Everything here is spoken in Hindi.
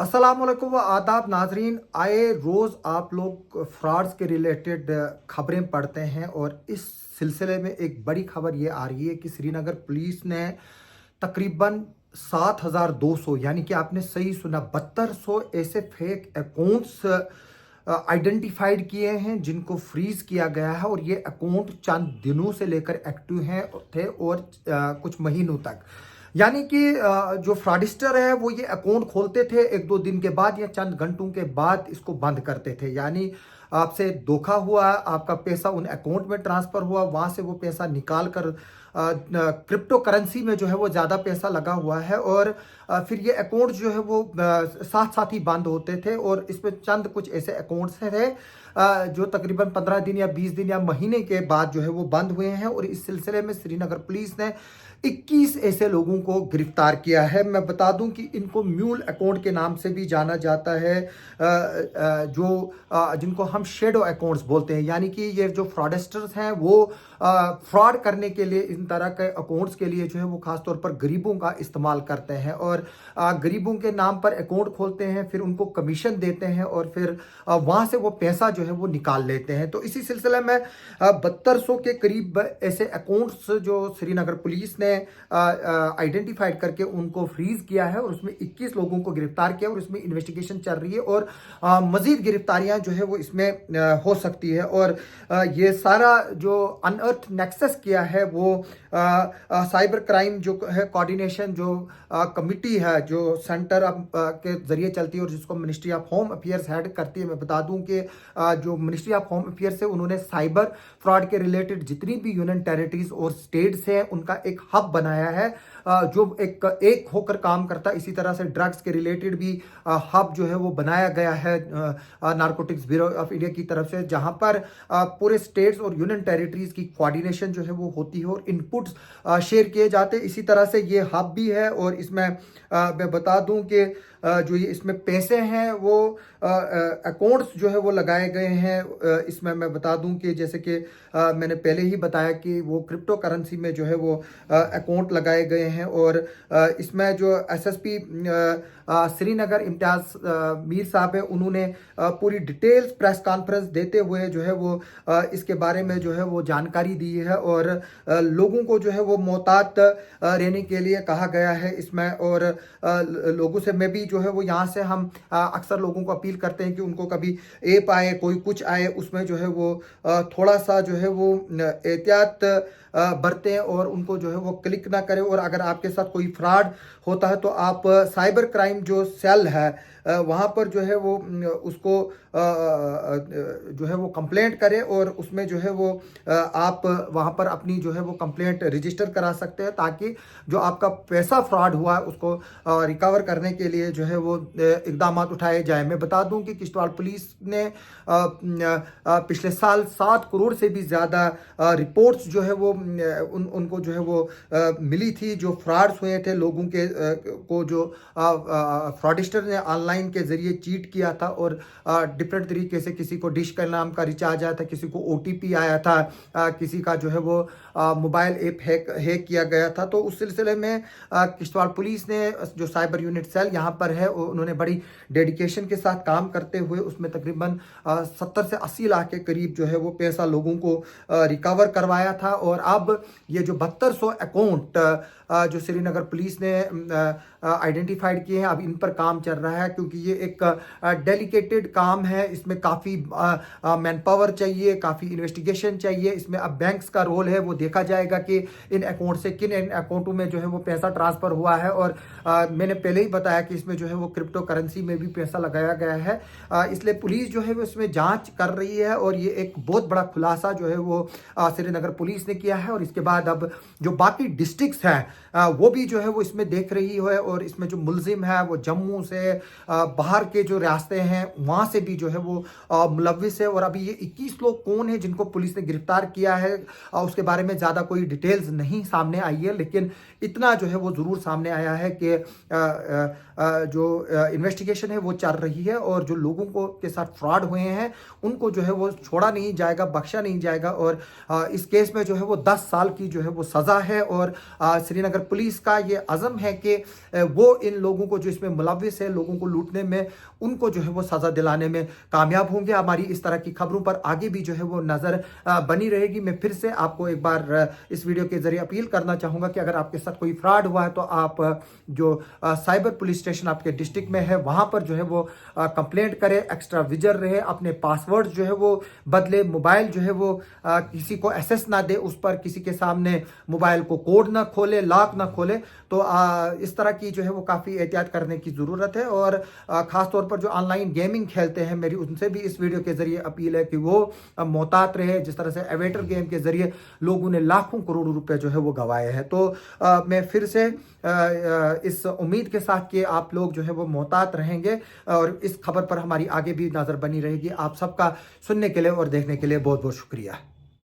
अस्सलामुअलैकुम व आदाब नाजरीन। आए रोज़ आप लोग फ्रॉड्स के रिलेटेड खबरें पढ़ते हैं और इस सिलसिले में एक बड़ी खबर ये आ रही है कि श्रीनगर पुलिस ने तकरीबन 7,200 यानी कि आपने सही सुना 7200 ऐसे फेक अकाउंट्स आइडेंटिफाइड किए हैं जिनको फ्रीज किया गया है। और ये अकाउंट चंद दिनों से लेकर एक्टिव हैं थे और कुछ महीनों तक, यानी कि जो फ्रॉडिस्टर है वो ये अकाउंट खोलते थे, एक दो दिन के बाद या चंद घंटों के बाद इसको बंद करते थे। यानी आपसे धोखा हुआ, आपका पैसा उन अकाउंट में ट्रांसफर हुआ, वहां से वो पैसा निकाल कर क्रिप्टो करेंसी में जो है वो ज़्यादा पैसा लगा हुआ है और फिर ये अकाउंट जो है वो साथ साथ ही बंद होते थे। और इसमें चंद कुछ ऐसे अकाउंट्स थे जो तकरीबन 15 दिन या 20 दिन या महीने के बाद जो है वो बंद हुए हैं। और इस सिलसिले में श्रीनगर पुलिस ने 21 ऐसे लोगों को गिरफ्तार किया है। मैं बता दूं कि इनको म्यूल अकाउंट के नाम से भी जाना जाता है, जिनको हम शेडो अकाउंट्स बोलते हैं। यानी कि ये जो फ्रॉडस्टर्स हैं वो फ्रॉड करने के लिए इन तरह के अकाउंट्स के लिए जो है वो खासतौर पर गरीबों का इस्तेमाल करते हैं और गरीबों के नाम पर अकाउंट खोलते हैं, फिर उनको कमीशन देते हैं और फिर वहां से वो पैसा जो है वो निकाल लेते हैं। तो इसी सिलसिले में 7200 के करीब ऐसे अकाउंट्स जो श्रीनगर पुलिस ने आइडेंटिफाइड करके उनको फ्रीज किया है और उसमें 21 लोगों को गिरफ्तार किया और उसमें इन्वेस्टिगेशन चल रही है और मजीद गिरफ्तारियां जो है वो इसमें हो सकती है। और ये सारा जो अनअर्थ नेक्सस किया है वो साइबर क्राइम जो है कोऑर्डिनेशन जो कमिटी है जो सेंटर के जरिए चलती है और जिसको ministry of home affairs head करती है। मैं बता दूं कि जो मिनिस्ट्री ऑफ होम अफेयर्स है उन्होंने साइबर फ्रॉड के रिलेटेड जितनी भी यूनियन टेरिटरीज और स्टेट्स हैं उनका एक हब बनाया है जो एक होकर काम करता है। इसी तरह से ड्रग्स के रिलेटेड भी हब जो है वो बनाया गया है नारकोटिक्स ब्यूरो ऑफ इंडिया की तरफ से, जहां पर पूरे स्टेट्स और यूनियन टेरिटरीज की कोऑर्डिनेशन जो है वो होती है और इनपुट्स शेयर किए जाते हैं। इसी तरह से ये हब भी है और इसमें मैं बता दूं कि जो ये इसमें पैसे हैं वो अकाउंट्स जो है वो लगाए गए हैं। इसमें मैं बता दूं कि जैसे कि मैंने पहले ही बताया कि वो क्रिप्टो करेंसी में जो है वो अकाउंट लगाए गए हैं और इसमें जो एसएसपी श्रीनगर इम्तियाज मीर साहब है उन्होंने पूरी डिटेल्स प्रेस कॉन्फ्रेंस देते हुए जो है वो इसके बारे में जो है वो जानकारी दी है और लोगों को जो है वो मोहतात रहने के लिए कहा गया है इसमें। और लोगों से मैं भी जो है वो यहाँ से हम अक्सर लोगों को अपील करते हैं कि उनको कभी ऐप आए कोई कुछ आए उसमें जो है वो थोड़ा सा जो है वो एहतियात बरतें और उनको जो है वो क्लिक ना करें। और अगर आपके साथ कोई फ्रॉड होता है तो आप साइबर क्राइम जो सेल है वहाँ पर जो है वो उसको जो है वो कंप्लेंट करें और उसमें जो है वो आप वहाँ पर अपनी जो है वो कंप्लेंट रजिस्टर करा सकते हैं ताकि जो आपका पैसा फ्रॉड हुआ है उसको रिकवर करने के लिए जो है वो इकदाम उठाए जाए। मैं बता दूं कि किश्तवाड़ पुलिस ने पिछले साल 7 करोड़ से भी ज़्यादा रिपोर्ट्स जो है वो उनको जो है वो मिली थी जो फ्रॉड्स हुए थे लोगों के को जो फ्रॉडिस्टर ने ऑनलाइन के जरिए चीट किया था और डिफरेंट तरीके से किसी को डिश का नाम का रिचार्ज आया था, किसी को ओटीपी आया था, किसी का जो है वो मोबाइल ऐप हैक किया गया था। तो उस सिलसिले में किश्तवाड़ पुलिस ने जो साइबर यूनिट सेल यहाँ पर है उन्होंने बड़ी डेडिकेशन के साथ काम करते हुए उसमें तकरीबन 70 से 80 लाख के करीब जो है वो पैसा लोगों को रिकवर करवाया था। और अब ये जो 7200 अकाउंट जो श्रीनगर पुलिस ने आइडेंटिफाइड किए हैं अब इन पर काम चल रहा है क्योंकि ये एक डेलिकेटेड काम है, इसमें काफ़ी मैन पावर चाहिए, काफ़ी इन्वेस्टिगेशन चाहिए। इसमें अब बैंक्स का रोल है, वो देखा जाएगा कि इन अकाउंट से किन इन अकाउंटों में जो है वो पैसा ट्रांसफ़र हुआ है। और मैंने पहले ही बताया कि इसमें जो है वो क्रिप्टो करेंसी में भी पैसा लगाया गया है, इसलिए पुलिस जो है वो इसमें जाँच कर रही है और ये एक बहुत बड़ा खुलासा जो है वो श्रीनगर पुलिस ने किया है। और इसके बाद अब जो बाकी डिस्ट्रिक्ट्स हैं वो भी जो है वो इसमें देख रही है और इसमें जो मुलजिम है वो जम्मू से बाहर के जो रास्ते हैं वहाँ से भी जो है वो मुलविस है। और अभी ये 21 लोग कौन है जिनको पुलिस ने गिरफ्तार किया है उसके बारे में ज़्यादा कोई डिटेल्स नहीं सामने आई है, लेकिन इतना जो है वो ज़रूर सामने आया है कि जो इन्वेस्टिगेशन है वो चल रही है और जो लोगों को के साथ फ्रॉड हुए हैं उनको जो है वो छोड़ा नहीं जाएगा, बख्शा नहीं जाएगा। और इस केस में जो है वो 10 साल की जो है वो सज़ा है और श्रीनगर पुलिस का ये अज़म है कि वो इन लोगों को जो इसमें मुलविस है लोगों को लूटने में, उनको जो है वो सज़ा दिलाने में कामयाब होंगे। हमारी इस तरह की खबरों पर आगे भी जो है वो नज़र बनी रहेगी। मैं फिर से आपको एक बार इस वीडियो के जरिए अपील करना चाहूँगा कि अगर आपके साथ कोई फ्रॉड हुआ है तो आप जो साइबर पुलिस स्टेशन आपके डिस्ट्रिक्ट में है वहाँ पर जो है वो कंप्लेंट करें, एक्स्ट्रा विजर रहे, अपने पासवर्ड जो है वो बदले, मोबाइल जो है वो किसी को एक्सेस ना दे, उस पर किसी के सामने मोबाइल को कोड ना खोले, लॉक ना खोले। तो इस तरह की जो है वो काफ़ी एहतियात करने की ज़रूरत है। और ख़ास तौर पर जो ऑनलाइन गेमिंग खेलते हैं, मेरी उनसे भी इस वीडियो के ज़रिए अपील है कि वो मोहतात रहे। जिस तरह से एवेटर गेम के ज़रिए लोगों ने लाखों करोड़ों रुपए जो है वो गंवाए हैं। तो मैं फिर से इस उम्मीद के साथ कि आप लोग जो है वो मोहतात रहेंगे और इस खबर पर हमारी आगे भी नज़र बनी रहेगी। आप सबका सुनने के लिए और देखने के लिए बहुत बहुत शुक्रिया।